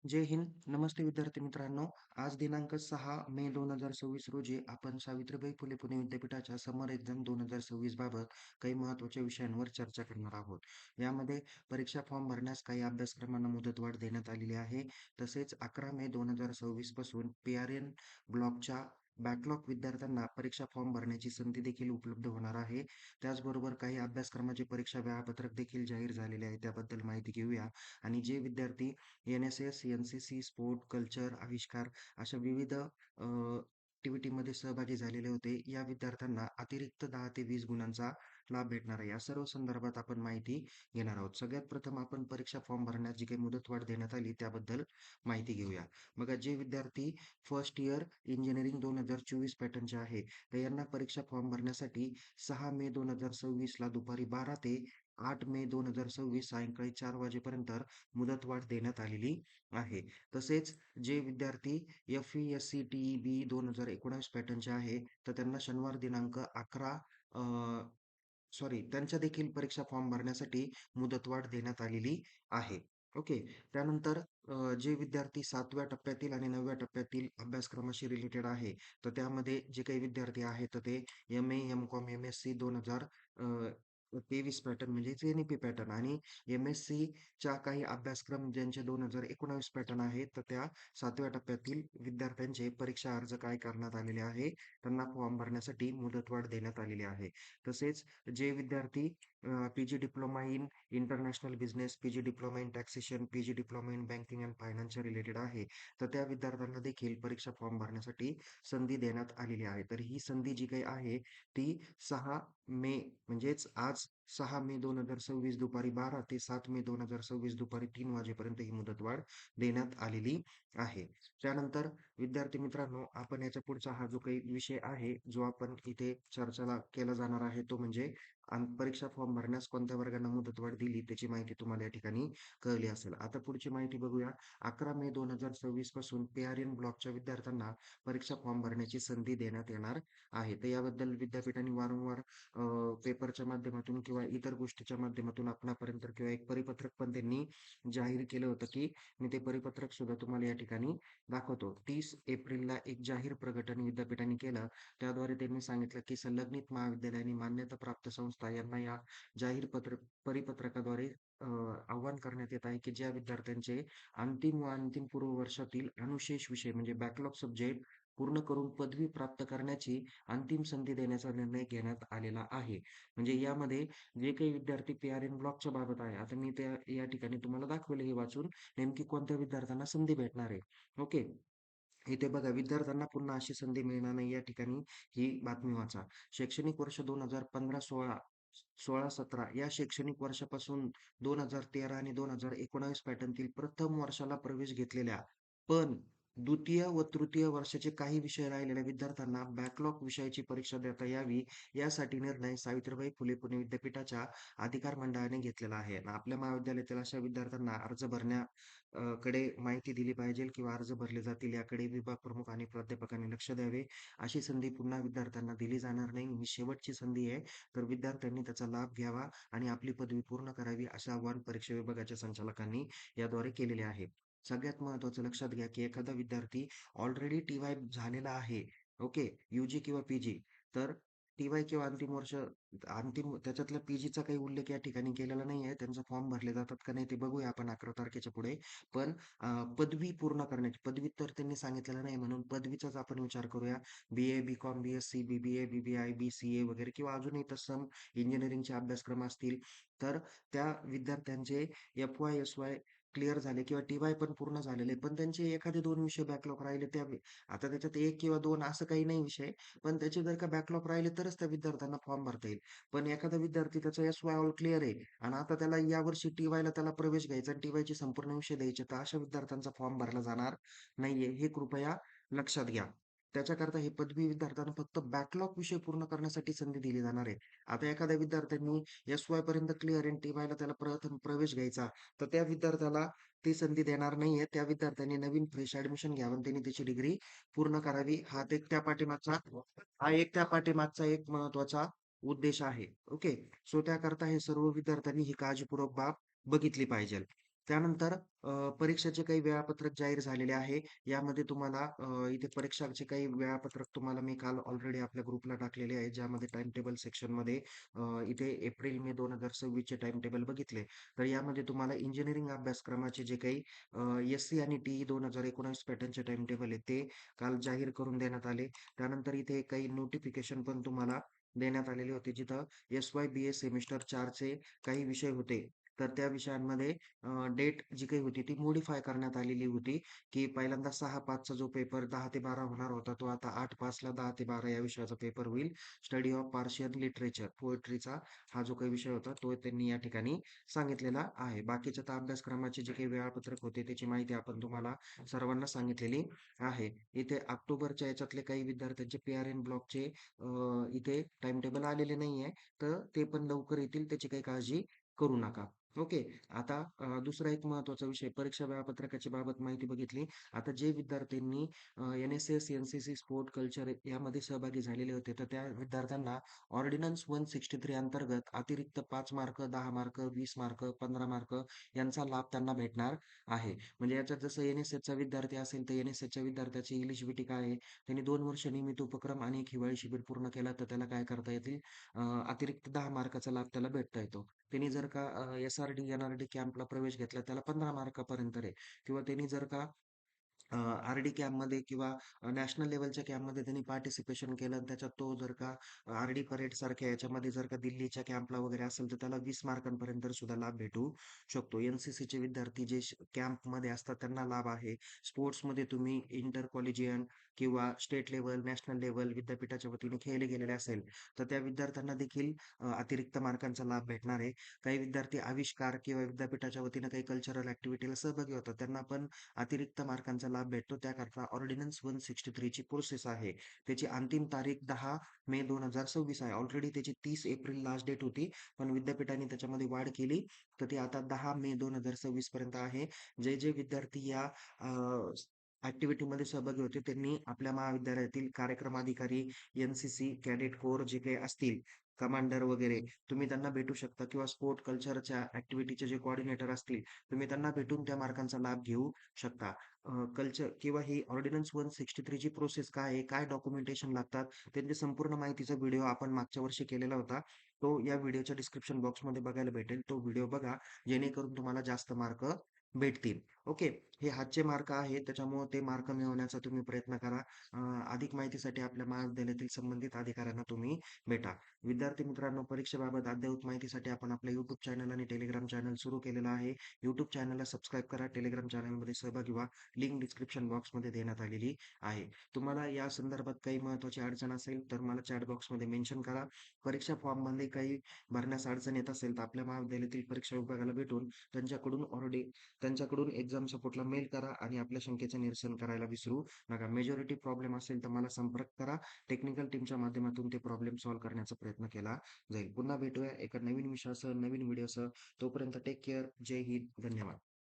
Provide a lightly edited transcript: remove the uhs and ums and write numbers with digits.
जय हिंद. नमस्ते विद्यार्थी मित्रांनो. आज दिनांक 6 मे 2026 रोजी आपण सावित्रीबाई फुले पुणे विद्यापीठाच्या समर एक्झाम 2026 बाबत काही महत्त्वाच्या विषयांवर चर्चा करणार आहोत. यामध्ये परीक्षा फॉर्म भरण्यास काही अभ्यासक्रमांना मुदतवाढ देण्यात आलेली आहे. तसेच 11 मे 2026 पासून पी-आर-एन ब्लॉकच्या बॅकलॉग विद्यार्थ्यांना परीक्षा फॉर्म भरण्याची संधी देखील उपलब्ध होणार आहे. त्याचबरोबर काही अभ्यासक्रमाचे परीक्षा वेळापत्रक देखील जाहीर झालेले आहे. त्याबद्दल माहिती घेऊया. आणि जे विद्यार्थी एन-एस-एस, एन-सी-सी, स्पोर्ट, कल्चर, आविष्कार अशा विविध ॲक्टिव्हिटीमध्ये सहभागी झालेले होते. या विद्यार्थ्यांना अतिरिक्त 10 ते 20 गुणांचा लाभ भेटणार आहे. या सर्व संदर्भात आपण माहिती घेणार आहोत. सगळ्यात प्रथम आपण परीक्षा फॉर्म भरण्यास जी काही मुदतवाढ देण्यात आली त्याबद्दल माहिती घेऊया. बघा, जे विद्यार्थी फर्स्ट इयर इंजिनिअरिंग 2024 पॅटर्नचे आहे, तर यांना परीक्षा फॉर्म भरण्यासाठी 6 मे 2026 ला दुपारी 12 ते 8 मे 2026 सायंकाळी 4 वाजेपर्यंत मुदतवाढ देण्यात आलेली आहे. तसेच जे विद्यार्थी एफ-ई-एस-सी, टी-ई-बी 2019 पॅटर्नचे आहे, तर त्यांना शनिवार दिनांक 11 त्यांच्या देखील परीक्षा फॉर्म भरण्यासाठी मुदतवाढ देण्यात आलेली आहे. ओके. त्यानंतर जे विद्यार्थी 7व्या टप्प्यातील आणि 9व्या टप्प्यातील अभ्यासक्रमाशी रिलेटेड आहे, तर त्यामध्ये जे काही विद्यार्थी आहेत, तर ते एम-ए, एम-कॉम, एम-एस-सी 2023 पॅटर्न म्हणजेच एन-ई-पी पॅटर्न आणि एम-एस-सीच्या काही अभ्यासक्रम ज्यांचे 2019 पॅटर्न आहेत, तर त्या 7व्या टप्प्यातील विद्यार्थ्यांचे परीक्षा अर्ज काय करण्यात आलेले आहे, त्यांना फॉर्म भरण्यासाठी मुदतवाढ देण्यात आलेली आहे. तसेच जे विद्यार्थी PG diploma in international business, PG diploma in taxation, PG diploma in banking and फायनान्सच्या रिलेटेड आहे, तर त्या विद्यार्थ्यांना देखील परीक्षा फॉर्म भरण्यासाठी संधी देण्यात आलेली आहे. तर ही संधी जी काही आहे, ती 6 मे म्हणजेच आज 6 मे 2026 दुपारी 12 ते 7 मे 2026 दुपारी 3 वाजेपर्यंत ही मुदतवाढ देण्यात आलेली आहे. त्यानंतर विद्यार्थी मित्रांनो, आपण याच्या पुढचा हा जो काही विषय आहे, जो आपण इथे चर्चेला केला जाणार आहे, तो म्हणजे परीक्षा फॉर्म भरण्यास कोणत्या वर्गांना मुदतवाढ दिली, त्याची माहिती तुम्हाला या ठिकाणी कळली असेल. आता पुढची माहिती बघूया. 11 मे 2026 पासून पी-आर-एन ब्लॉकच्या विद्यार्थ्यांना परीक्षा फॉर्म भरण्याची संधी देण्यात येणार आहे. तर याबद्दल विद्यापीठाने वारंवार पेपरच्या माध्यमातून किंवा इतर गोष्टीच्या माध्यमातून आपणापर्यंत किंवा एक परिपत्रक पण त्यांनी जाहीर केलं होतं, की मी ते परिपत्रक सुद्धा तुम्हाला या ठिकाणी दाखवतो. 30 एप्रिलला एक जाहीर प्रकटन विद्यापीठाने केलं. त्याद्वारे त्यांनी सांगितलं, की संलग्नित महाविद्यालय आणि मान्यताप्राप्त संस्था यांना या जाहीर परिपत्रकाद्वारे आवाहन करण्यात येत आहे, की ज्या विद्यार्थ्यांचे अंतिम व अंतिम-पूर्व वर्षातील अनुशेष विषय म्हणजे बॅकलॉग सब्जेक्ट पूर्ण करून पदवी प्राप्त करण्याची अंतिम संधी देण्याचा निर्णय घेण्यात आलेला आहे. म्हणजे यामध्ये जे काही विद्यार्थी पी-आर-एन ब्लॉकच्या बाबत आहे, आता मी त्या या ठिकाणी तुम्हाला दाखवलं हे वाचून, नेमकी कोणत्या विद्यार्थ्यांना संधी भेटणार आहे. ओके. इथे बघा, विद्यार्थ्यांना पुन्हा अशी संधी मिळणार नाही या ठिकाणी ही बातमी वाचा. शैक्षणिक वर्ष 2015-16, 16-17 या शैक्षणिक वर्षापासून 2013 आणि 2019 पॅटर्नतील प्रथम वर्षाला प्रवेश घेतलेल्या, पण द्वितीय व तृतीय वर्षाचे काही विषय राहिलेल्या विद्यार्थ्यांना बॅकलॉग विषयाची परीक्षा देता यावी, यासाठी निर्णय सावित्रीबाई फुले पुणे विद्यापीठाच्या अधिकार मंडळाने घेतलेला आहे. आणि आपल्या महाविद्यालयातील अशा विद्यार्थ्यांना अर्ज भरण्या कडे माहिती दिली पाहिजे किंवा अर्ज भरले जातील याकडे विभाग प्रमुख आणि प्राध्यापकांनी लक्ष द्यावे. अशी संधी पुन्हा विद्यार्थ्यांना दिली जाणार नाही. ही शेवटची संधी आहे. तर विद्यार्थ्यांनी त्याचा लाभ घ्यावा आणि आपली पदवी पूर्ण करावी, असे आवाहन परीक्षा विभागाच्या संचालकांनी याद्वारे केलेले आहे. सगळ्यात महत्त्वाचं लक्षात घ्या, की एखादा विद्यार्थी ऑलरेडी टी-वाय झालेला आहे. ओके. यू-जी किंवा पी-जी. तर टी-वाय किंवा अंतिम वर्ष अंतिम त्याच्यातल्या पी-जीचा काही उल्लेख या ठिकाणी केलेला नाहीये. त्यांचा फॉर्म भरले जातात का नाही ते बघूया आपण 11 तारखेच्या पुढे. पण पदवी पूर्ण करण्याची पदवी तर त्यांनी सांगितलेलं नाही, म्हणून पदवीचाच आपण विचार करूया. बी-ए, बी-कॉम, बी-एस-सी, बी-बी-ए, बी-बी-आय, बी-सी-ए वगैरे किंवा अजूनही तत्सम इंजिनिअरिंगचे अभ्यासक्रम असतील, तर त्या विद्यार्थ्यांचे एफ-वाय, एस-वाय क्लिअर झाले किंवा टी-वाय पण पूर्ण झालेले, पण त्यांचे एखादे 2 विषय बॅकलॉग राहिले आता त्याच्यात 1 किंवा 2 असं काही नाही विषय, पण त्याचे जर का बॅकलॉग राहिले तरच त्या विद्यार्थ्यांना फॉर्म भरता येईल. पण एखादा विद्यार्थी त्याचा एस-वाय ऑल क्लिअर आहे आणि आता त्याला यावर्षी टी-वायला त्याला प्रवेश घ्यायचा आणि टी-वायचे संपूर्ण विषय द्यायचे, तर अशा विद्यार्थ्यांचा फॉर्म भरला जाणार नाहीये. हे कृपया लक्षात घ्या. त्याच्याकरता हे पदवी विद्यार्थ्यांना फक्त बॅकलॉग विषय पूर्ण करण्यासाठी संधी दिली जाणार आहे. आता एखाद्या विद्यार्थ्यांनी एस-वाय पर्यंत क्लिअर आहे टी-वायला त्याला प्रथम प्रवेश घ्यायचा, तर त्या विद्यार्थ्याला ती संधी देणार नाहीये. त्या विद्यार्थ्यांनी नवीन फ्रेश ॲडमिशन घ्यावं आणि त्यांनी त्याची डिग्री पूर्ण करावी. हा एक त्या पाठीमागचा एक महत्त्वाचा उद्देश आहे. ओके. सो त्याकरता हे सर्व विद्यार्थ्यांनी ही काळजीपूर्वक बाब बघितली पाहिजे. त्यानंतर परीक्षेचे काही वेळापत्रक जाहीर झालेले आहे. यामध्ये तुम्हाला इथे परीक्षांचे काही वेळापत्रक तुम्हाला मी काल ऑलरेडी आपल्या ग्रुपला टाकलेले आहे. ज्यामध्ये टाईम टेबल सेक्शनमध्ये इथे एप्रिल, मे 2026 चे टाईम टेबल बघितले. तर यामध्ये तुम्हाला इंजिनिअरिंग अभ्यासक्रमाचे जे काही एस-सी आणि टी-ई 2019 पॅटर्नचे टाईम टेबल आहे, ते काल जाहीर करून देण्यात आले. त्यानंतर इथे काही नोटिफिकेशन पण तुम्हाला देण्यात आलेले होते, जिथं एस-वाय, बी-ए सेमिस्टर 4 चे काही विषय होते. तर त्या विषयांमध्ये डेट जी काही होती ती मॉडिफाय करण्यात आलेली होती, की पहिल्यांदा 6/5 चा जो पेपर 10 ते 12 होणार होता, तो आता 8/5 ला 10 ते 12 या विषयाचा पेपर होईल. स्टडी ऑफ पार्शियल लिटरेचर, पोएट्रीचा हा जो काही विषय होता, तो त्यांनी या ठिकाणी सांगितलेला आहे. बाकीच्या तर अभ्यासक्रमाचे जे काही वेळापत्रक होते, त्याची माहिती आपण तुम्हाला सर्वांना सांगितलेली आहे. इथे ऑक्टोबरच्या याच्यातले काही विद्यार्थ्यांचे पी-आर-एन ब्लॉकचे इथे टाईम टेबल आलेले नाहीये, तर ते पण लवकर येतील, त्याची काही काळजी करू नका. ओके. आता दुसरा एक महत्त्वाचा विषय परीक्षा वेळापत्रकाची बाबत माहिती बघितली. आता जे विद्यार्थ्यांनी एन-एस-एस, एन-सी-सी, स्पोर्ट कल्चर यामध्ये सहभागी झालेले होते, तर त्या विद्यार्थ्यांना ऑर्डिनन्स 163 अंतर्गत अतिरिक्त 5 मार्क, 10 मार्क, 20 मार्क, 15 मार्क यांचा लाभ त्यांना भेटणार आहे. म्हणजे याच्यात जसं एन-एस-एसचा विद्यार्थी असेल, तर एन-एस-एसच्या विद्यार्थ्याची एलिजिबिलिटी काय आहे? त्यांनी 2 वर्ष नियमित उपक्रम आणि एक हिवाळी शिबिर पूर्ण केला, तर त्याला काय करता येतील? अतिरिक्त 10 मार्काचा लाभ त्याला भेटता येतो. त्यांनी जर का एस-आर-डी, एन-आर-डी कॅम्पला प्रवेश घेतला, त्याला 15 मार्कापर्यंत आहे किंवा त्यांनी जर का आर-डी कॅम्पमध्ये किंवा नॅशनल लेव्हलच्या कॅम्पमध्ये त्यांनी पार्टिसिपेशन केलं आणि त्याच्यात तो जर का आर-डी परेड सारख्या याच्यामध्ये जर का दिल्लीच्या कॅम्पला वगैरे असेल, तर त्याला 20 मार्कांपर्यंत सुद्धा लाभ भेटू शकतो. एन-सी-सीचे विद्यार्थी जे कॅम्पमध्ये असतात त्यांना लाभ आहे. स्पोर्ट्समध्ये तुम्ही इंटर कॉलेजियन किंवा स्टेट लेव्हल, नॅशनल लेव्हल विद्यापीठाच्या वतीने खेळले गेलेले असेल, तर त्या विद्यार्थ्यांना देखील अतिरिक्त मार्कांचा लाभ भेटणार आहे. काही विद्यार्थी आविष्कार किंवा विद्यापीठाच्या वतीनं काही कल्चरल ॲक्टिव्हिटीला सहभागी होतात. त्यांना पण अतिरिक्त मार्कांचा लाभ भेटतो. त्याकरता ऑर्डिनन्स 163 ची प्रोसेस आहे. त्याची अंतिम तारीख 10 मे 2026 आहे. ऑलरेडी त्याची 30 एप्रिल लास्ट डेट होती. पण विद्यापीठाने त्याच्यामध्ये वाढ केली. तर ती आता 10 मे 2026 पर्यंत आहे. जे विद्यार्थी या ॲक्टिव्हिटीमध्ये सहभागी होते त्यांनी आपल्या महाविद्यालयातील कार्यक्रम अधिकारी, एन-सी-सी, कॅडेट कोर जे काही असतील, कमांडर वगैरे तुम्ही त्यांना भेटू शकता किंवा स्पोर्ट कल्चरच्या ॲक्टिव्हिटीचे जे कोऑर्डिनेटर असतील, तुम्ही त्यांना भेटून त्या मार्कांचा लाभ घेऊ शकता. कल्चर किंवा ही ऑर्डिनन्स 163 ची प्रोसेस काय आहे? काय डॉक्युमेंटेशन लागतात? त्यांची संपूर्ण माहितीचा व्हिडिओ आपण मागच्या वर्षी केलेला होता. तो या व्हिडिओच्या डिस्क्रिप्शन बॉक्समध्ये बघायला भेटेल. तो व्हिडिओ बघा, जेणेकरून तुम्हाला जास्त मार्क भेटतील. ओके. हे हातचे मार्क आहेत, त्याच्यामुळं ते मार्क मिळवण्याचा तुम्ही प्रयत्न करा. अ, अधिक माहितीसाठी आपल्या महाविद्यालयातील संबंधित अधिकाऱ्यांना तुम्ही भेटा. विद्यार्थी मित्रांनो, परीक्षेबाबत अद्ययावत माहितीसाठी आपण आपलं YouTube चॅनल आणि Telegram चॅनल सुरू केलेलं आहे. YouTube चॅनलला सबस्क्राईब करा. Telegram चॅनलमध्ये सहभागी व्हा. लिंक डिस्क्रिप्शन बॉक्समध्ये देण्यात आलेली आहे. तुम्हाला या संदर्भात काही महत्त्वाची अडचण असेल, तर मला चॅट बॉक्समध्ये मेन्शन करा. परीक्षा फॉर्ममध्ये काही भरण्यास अडचण येत असेल, तर आपल्या महाविद्यालयातील परीक्षा विभागाला भेटून त्यांच्याकडून त्यांच्याकडून एक्झाम सपोर्टला मेल करा आणि आपल्या शंकेचं निरसन करायला विसरू नका. मेजॉरिटी प्रॉब्लेम असेल, तर मला संपर्क करा. टेक्निकल टीमच्या माध्यमातून ते प्रॉब्लेम सॉल्व्ह करण्याचा प्रयत्न केला जाईल. पुन्हा भेटूया एका नवीन विषयासह, नवीन व्हिडिओसह. तोपर्यंत टेक केअर. जय हिंद. धन्यवाद.